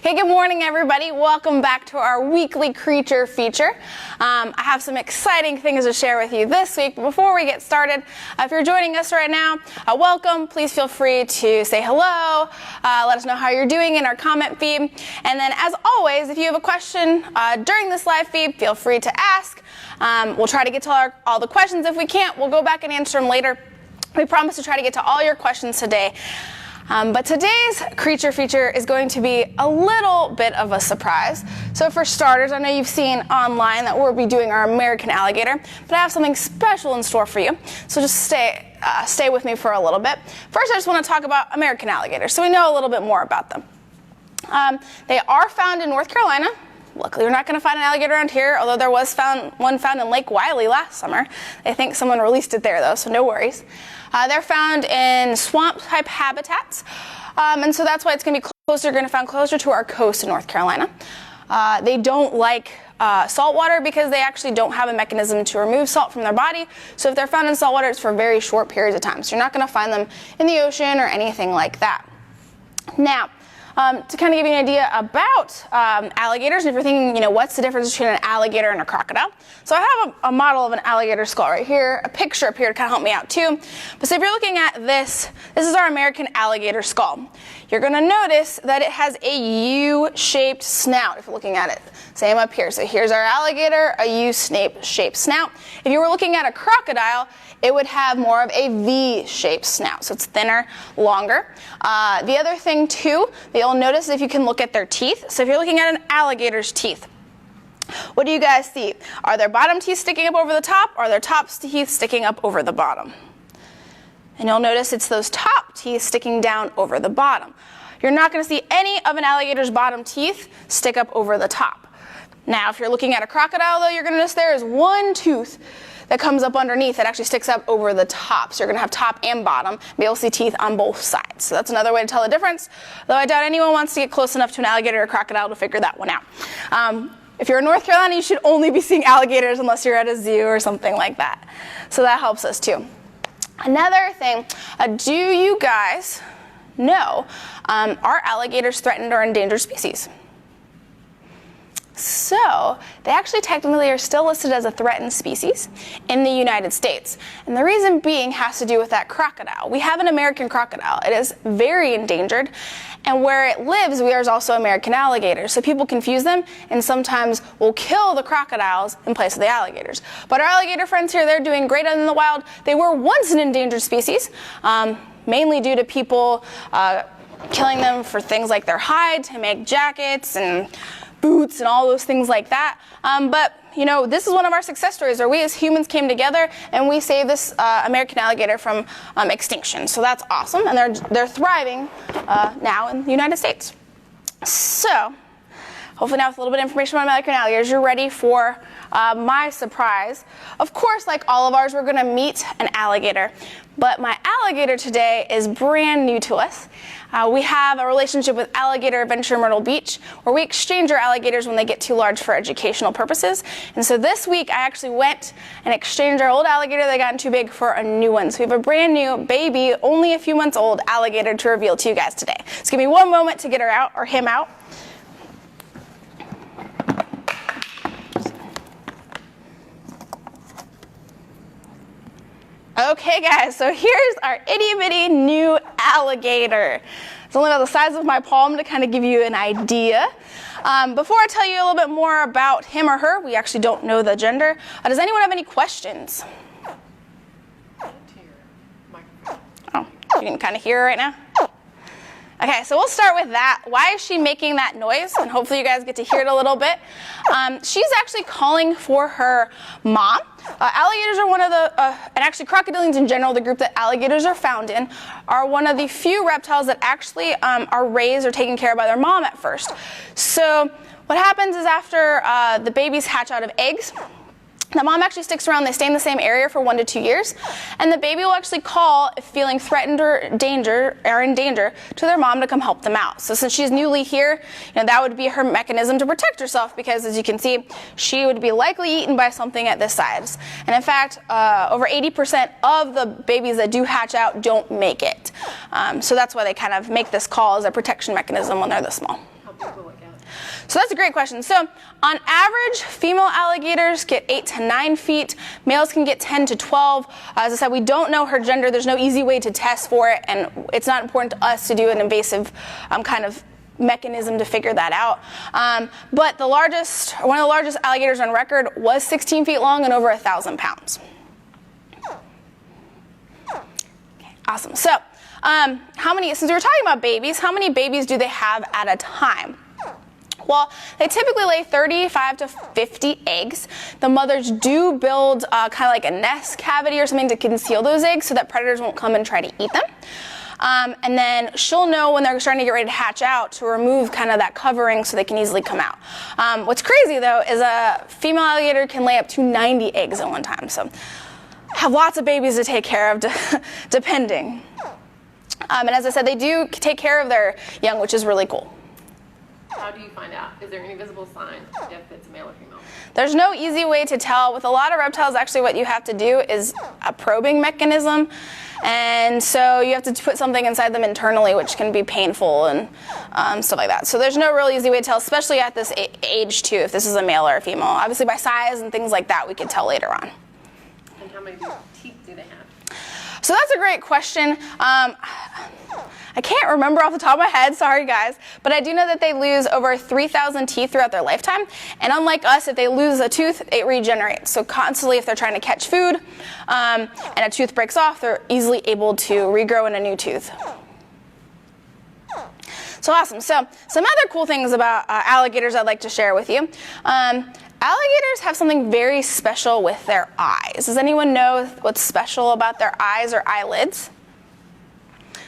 Hey, good morning, everybody. Welcome back to our weekly creature feature. I have some exciting things to share with you this week. But before we get started, if you're joining us right now, welcome. Please feel free to say hello. Let us know how you're doing in our comment feed. And then, as always, if you have a question during this live feed, feel free to ask. We'll try to get to all the questions. If we can't, we'll go back and answer them later. We promise to try to get to all your questions today. But today's creature feature is going to be a little bit of a surprise. So for starters, I know you've seen online that we'll be doing our American alligator, but I have something special in store for you. So just stay with me for a little bit. First, I just want to talk about American alligators, so we know a little bit more about them. They are found in North Carolina. Luckily, we're not going to find an alligator around here, although there was one found in Lake Wylie last summer. I think someone released it there, though, so no worries. They're found in swamp-type habitats, and so that's why it's going to be closer. You're going to find closer to our coast in North Carolina. They don't like salt water because they actually don't have a mechanism to remove salt from their body. So if they're found in salt water, it's for very short periods of time. So you're not going to find them in the ocean or anything like that. Now, to kind of give you an idea about alligators, and if you're thinking, what's the difference between an alligator and a crocodile? So I have a model of an alligator skull right here, a picture up here to kind of help me out too. But so if you're looking at this is our American alligator skull. You're going to notice that it has a U-shaped snout if you're looking at it. Same up here. So here's our alligator, a U-shaped snout. If you were looking at a crocodile, it would have more of a V-shaped snout, so it's thinner, longer. The other thing, too, that you'll notice if you can look at their teeth. So if you're looking at an alligator's teeth, what do you guys see? Are their bottom teeth sticking up over the top, or are their top teeth sticking up over the bottom? And you'll notice it's those top teeth sticking down over the bottom. You're not going to see any of an alligator's bottom teeth stick up over the top. Now, if you're looking at a crocodile, though, you're going to notice there is one tooth that comes up underneath that actually sticks up over the top. So you're going to have top and bottom, be able to see teeth on both sides. So that's another way to tell the difference, though I doubt anyone wants to get close enough to an alligator or crocodile to figure that one out. If you're in North Carolina, you should only be seeing alligators unless you're at a zoo or something like that. So that helps us too. Another thing, do you guys know, are alligators threatened or endangered species? So, they actually technically are still listed as a threatened species in the United States. And the reason being has to do with that crocodile. We have an American crocodile. It is very endangered. And where it lives, there's also American alligators. So people confuse them and sometimes will kill the crocodiles in place of the alligators. But our alligator friends here, they're doing great in the wild. They were once an endangered species, mainly due to people killing them for things like their hide to make jackets and boots and all those things like that. But this is one of our success stories where we as humans came together and we saved this American alligator from extinction. So that's awesome, and they're thriving now in the United States. So hopefully now with a little bit of information about American alligators, you're ready for my surprise. Of course, like all of ours, we're going to meet an alligator. But my alligator today is brand new to us. We have a relationship with Alligator Adventure Myrtle Beach, where we exchange our alligators when they get too large for educational purposes. And so this week, I actually went and exchanged our old alligator that got too big for a new one. So we have a brand new baby, only a few months old alligator to reveal to you guys today. So give me one moment to get her out, or him out. Okay, guys, so here's our itty-bitty new alligator. It's only about the size of my palm to kind of give you an idea. Before I tell you a little bit more about him or her, we actually don't know the gender. Does anyone have any questions? Oh, you can kind of hear her right now? Okay, so we'll start with that. Why is she making that noise? And hopefully you guys get to hear it a little bit. She's actually calling for her mom. Alligators are one of the, and actually crocodilians in general, the group that alligators are found in, are one of the few reptiles that actually are raised or taken care of by their mom at first. So what happens is after the babies hatch out of eggs, the mom actually sticks around. They stay in the same area for 1 to 2 years, and the baby will actually call if feeling threatened or in danger to their mom to come help them out. So since she's newly here, that would be her mechanism to protect herself, because as you can see, she would be likely eaten by something at this size. And in fact, over 80% of the babies that do hatch out don't make it. So that's why they kind of make this call as a protection mechanism when they're this small. How big will it get? So that's a great question. So on average, female alligators get 8 to 9 feet. Males can get 10 to 12. As I said, we don't know her gender. There's no easy way to test for it, and it's not important to us to do an invasive kind of mechanism to figure that out. But one of the largest alligators on record was 16 feet long and over 1,000 pounds. Okay, awesome. So since we were talking about babies, how many babies do they have at a time? Well, they typically lay 35 to 50 eggs. The mothers do build kind of like a nest cavity or something to conceal those eggs so that predators won't come and try to eat them. And then she'll know when they're starting to get ready to hatch out to remove kind of that covering so they can easily come out. What's crazy, though, is a female alligator can lay up to 90 eggs at one time. So have lots of babies to take care of depending. And as I said, they do take care of their young, which is really cool. How do you find out? Is there any visible sign if it's male or female? There's no easy way to tell. With a lot of reptiles, actually what you have to do is a probing mechanism. And so you have to put something inside them internally, which can be painful and stuff like that. So there's no real easy way to tell, especially at this age too, if this is a male or a female. Obviously by size and things like that, we can tell later on. And how many teeth do they have? So that's a great question. I can't remember off the top of my head, sorry guys, but I do know that they lose over 3,000 teeth throughout their lifetime. And unlike us, if they lose a tooth, it regenerates. So constantly, if they're trying to catch food and a tooth breaks off, they're easily able to regrow in a new tooth. So awesome. So some other cool things about alligators I'd like to share with you. Alligators have something very special with their eyes. Does anyone know what's special about their eyes or eyelids?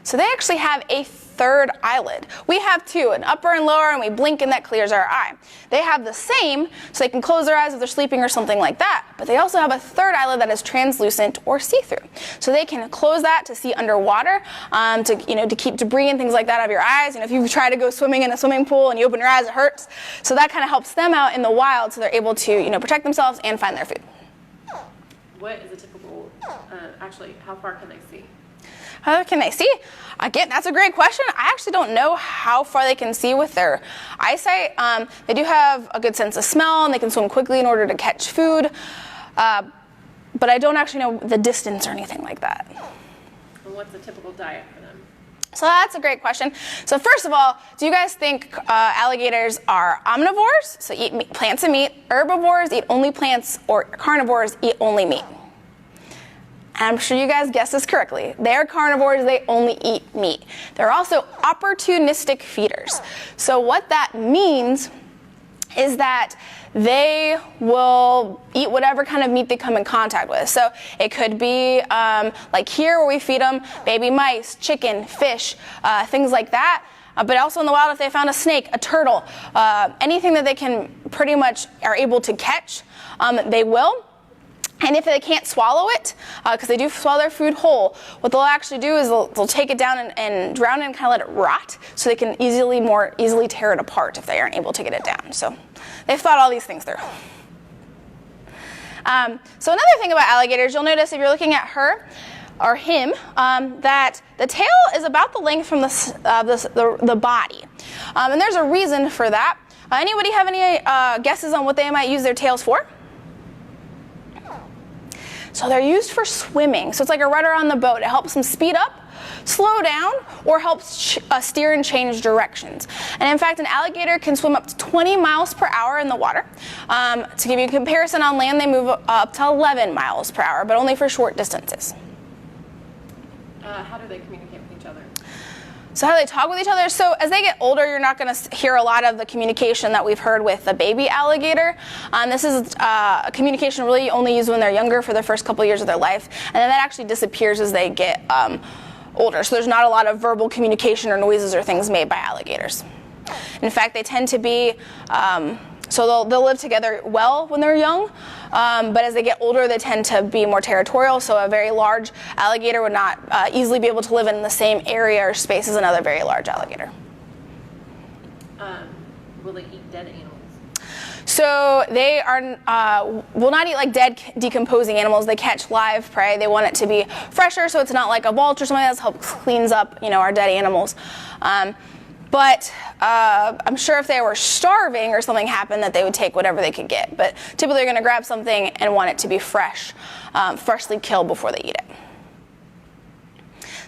So they actually have a third eyelid. We have two, an upper and lower, and we blink and that clears our eye. They have the same, so they can close their eyes if they're sleeping or something like that, but they also have a third eyelid that is translucent or see-through. So they can close that to see underwater, to keep debris and things like that out of your eyes. If you try to go swimming in a swimming pool and you open your eyes, it hurts. So that kind of helps them out in the wild so they're able to, protect themselves and find their food. What is a typical, how far can they see? How can they see? Again, that's a great question. I actually don't know how far they can see with their eyesight. They do have a good sense of smell, and they can swim quickly in order to catch food. But I don't actually know the distance or anything like that. And what's a typical diet for them? So that's a great question. So first of all, do you guys think alligators are omnivores, so eat plants and meat, herbivores, eat only plants, or carnivores, eat only meat? I'm sure you guys guessed this correctly. They're carnivores, they only eat meat. They're also opportunistic feeders. So what that means is that they will eat whatever kind of meat they come in contact with. So it could be like here where we feed them baby mice, chicken, fish, things like that. But also in the wild, if they found a snake, a turtle, anything that they can pretty much are able to catch, they will. And if they can't swallow it, because they do swallow their food whole, what they'll actually do is they'll take it down and drown it and kind of let it rot, so they can more easily tear it apart if they aren't able to get it down. So they've thought all these things through. So another thing about alligators, you'll notice if you're looking at her or him, that the tail is about the length from the body. And there's a reason for that. Anybody have any guesses on what they might use their tails for? So they're used for swimming. So it's like a rudder on the boat. It helps them speed up, slow down, or helps steer and change directions. And in fact, an alligator can swim up to 20 miles per hour in the water. To give you a comparison, on land they move up to 11 miles per hour, but only for short distances. How do they communicate with each other? So how do they talk with each other? So as they get older, you're not going to hear a lot of the communication that we've heard with the baby alligator. This is a communication really only used when they're younger for the first couple years of their life. And then that actually disappears as they get older. So there's not a lot of verbal communication or noises or things made by alligators. In fact, they tend to be, so they'll live together well when they're young. But as they get older, they tend to be more territorial. So a very large alligator would not easily be able to live in the same area or space as another very large alligator. Will they eat dead animals? So they will not eat like dead, decomposing animals. They catch live prey. They want it to be fresher, so it's not like a vulture or something that helps cleans up, our dead animals. But I'm sure if they were starving or something happened that they would take whatever they could get. But typically they're going to grab something and want it to be fresh, freshly killed before they eat it.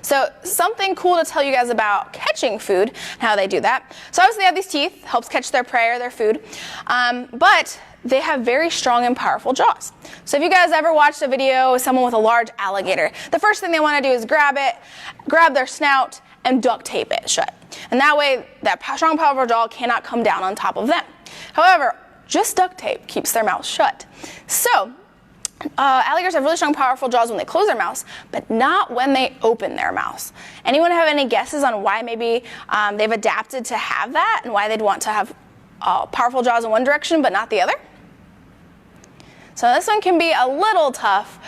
So something cool to tell you guys about catching food and how they do that. So obviously they have these teeth, helps catch their prey or their food, but they have very strong and powerful jaws. So if you guys ever watched a video of someone with a large alligator, the first thing they want to do is grab it, grab their snout, and duct tape it shut. And that way that strong, powerful jaw cannot come down on top of them. However, just duct tape keeps their mouth shut. So alligators have really strong, powerful jaws when they close their mouths, but not when they open their mouths. Anyone have any guesses on why maybe they've adapted to have that and why they'd want to have powerful jaws in one direction but not the other? So this one can be a little tough,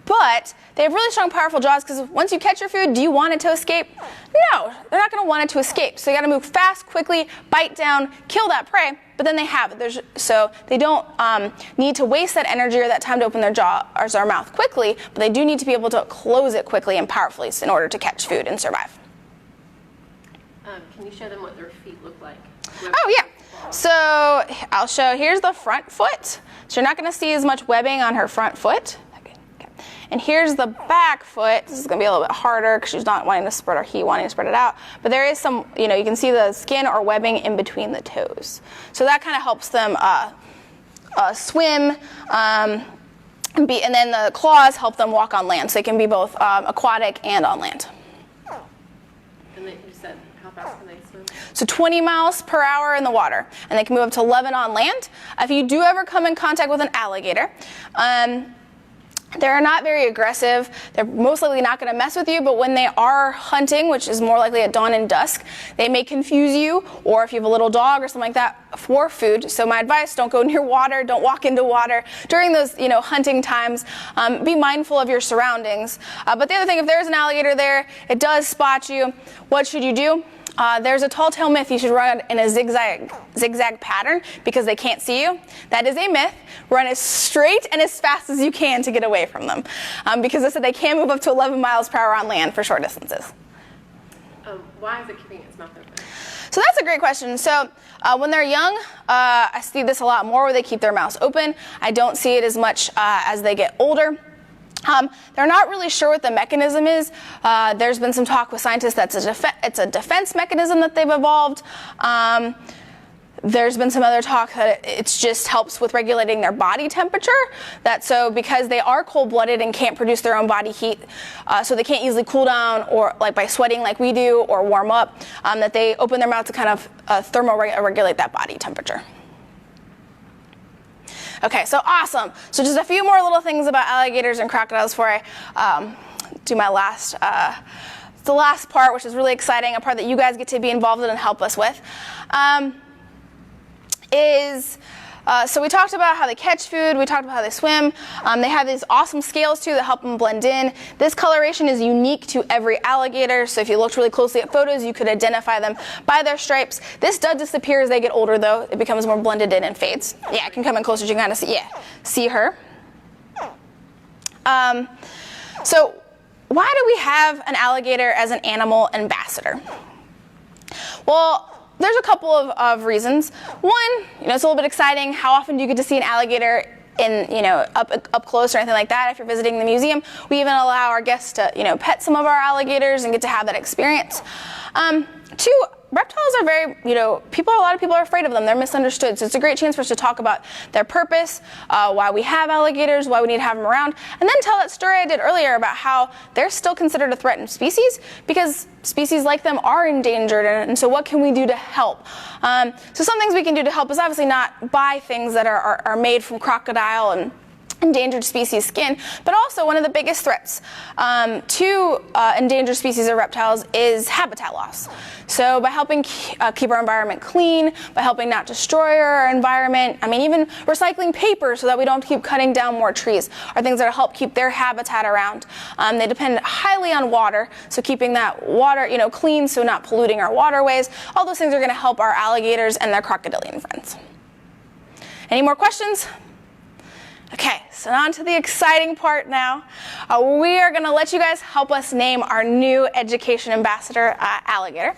but they have really strong, powerful jaws because once you catch your food, do you want it to escape? No, they're not going to want it to escape. So you got to move fast, quickly, bite down, kill that prey, but then they have it. So they don't need to waste that energy or that time to open their jaw or their mouth quickly, but they do need to be able to close it quickly and powerfully in order to catch food and survive. Can you show them what their feet look like? Oh, yeah. So I'll show, here's the front foot. So you're not going to see as much webbing on her front foot. Okay. And here's the back foot. This is going to be a little bit harder because she's not wanting to spread, or he wanting to spread it out. But there is some, you can see the skin or webbing in between the toes. So that kind of helps them swim. And then the claws help them walk on land. So they can be both aquatic and on land. And then you said, how fast can they swim? So 20 miles per hour in the water, and they can move up to 11 on land. If you do ever come in contact with an alligator, they're not very aggressive. They're most likely not going to mess with you, but when they are hunting, which is more likely at dawn and dusk, they may confuse you, or if you have a little dog or something like that, for food. So my advice, don't go near water, don't walk into water. During those, hunting times, be mindful of your surroundings. But the other thing, if there's an alligator there, it does spot you, what should you do? There's a tall tale myth you should run in a zigzag pattern because they can't see you. That is a myth. Run as straight and as fast as you can to get away from them because they said they can move up to 11 miles per hour on land for short distances. Why is it keeping its mouth open? So that's a great question. So when they're young, I see this a lot more where they keep their mouths open. I don't see it as much as they get older. They're not really sure what the mechanism is. There's been some talk with scientists that it's a defense mechanism that they've evolved. There's been some other talk that it just helps with regulating their body temperature. So because they are cold-blooded and can't produce their own body heat, so they can't easily cool down or like by sweating like we do or warm up, that they open their mouth to kind of thermoregulate that body temperature. Okay, so awesome. So just a few more little things about alligators and crocodiles before I do my last, the last part, which is really exciting, a part that you guys get to be involved in and help us with, so we talked about how they catch food, we talked about how they swim. They have these awesome scales too that help them blend in. This coloration is unique to every alligator, so if you looked really closely at photos, you could identify them by their stripes. This does disappear as they get older though. It becomes more blended in and fades. Yeah, I can come in closer, you can kind of see her. So why do we have an alligator as an animal ambassador? Well, there's a couple of reasons. One, it's a little bit exciting. How often do you get to see an alligator in, up close or anything like that? If you're visiting the museum, we even allow our guests to, pet some of our alligators and get to have that experience. Two, reptiles are very, a lot of people are afraid of them. They're misunderstood. So it's a great chance for us to talk about their purpose, why we have alligators, why we need to have them around, and then tell that story I did earlier about how they're still considered a threatened species because species like them are endangered, and so what can we do to help? So some things we can do to help is obviously not buy things that are made from crocodile and endangered species skin, but also one of the biggest threats to endangered species of reptiles is habitat loss. So by helping keep our environment clean, by helping not destroy our environment, even recycling paper so that we don't keep cutting down more trees are things that help keep their habitat around. They depend highly on water, so keeping that water clean so not polluting our waterways. All those things are going to help our alligators and their crocodilian friends. Any more questions? Okay, so on to the exciting part now. We are going to let you guys help us name our new education ambassador, Alligator.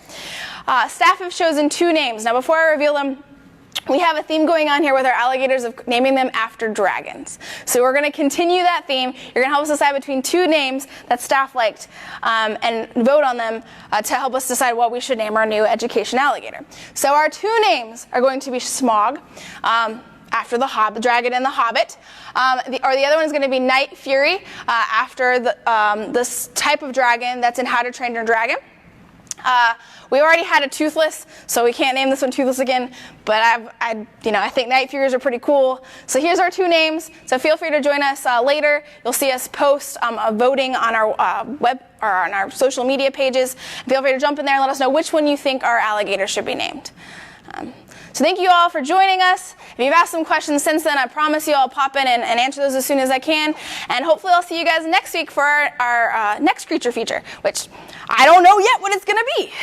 Staff have chosen 2 names. Now, before I reveal them, we have a theme going on here with our alligators of naming them after dragons. So we're going to continue that theme. You're going to help us decide between 2 names that staff liked and vote on them to help us decide what we should name our new education alligator. So our 2 names are going to be SMAUG, after the dragon and the Hobbit, the other one is going to be Night Fury, after this type of dragon that's in How to Train Your Dragon. We already had a Toothless, so we can't name this one Toothless again, but I think Night Furies are pretty cool. So here's our 2 names, so feel free to join us later. You'll see us post voting on our web or on our social media pages. Feel free to jump in there and let us know which one you think our alligator should be named. So thank you all for joining us. If you've asked some questions since then, I promise you I'll pop in and answer those as soon as I can. And hopefully I'll see you guys next week for our next creature feature, which I don't know yet what it's going to be.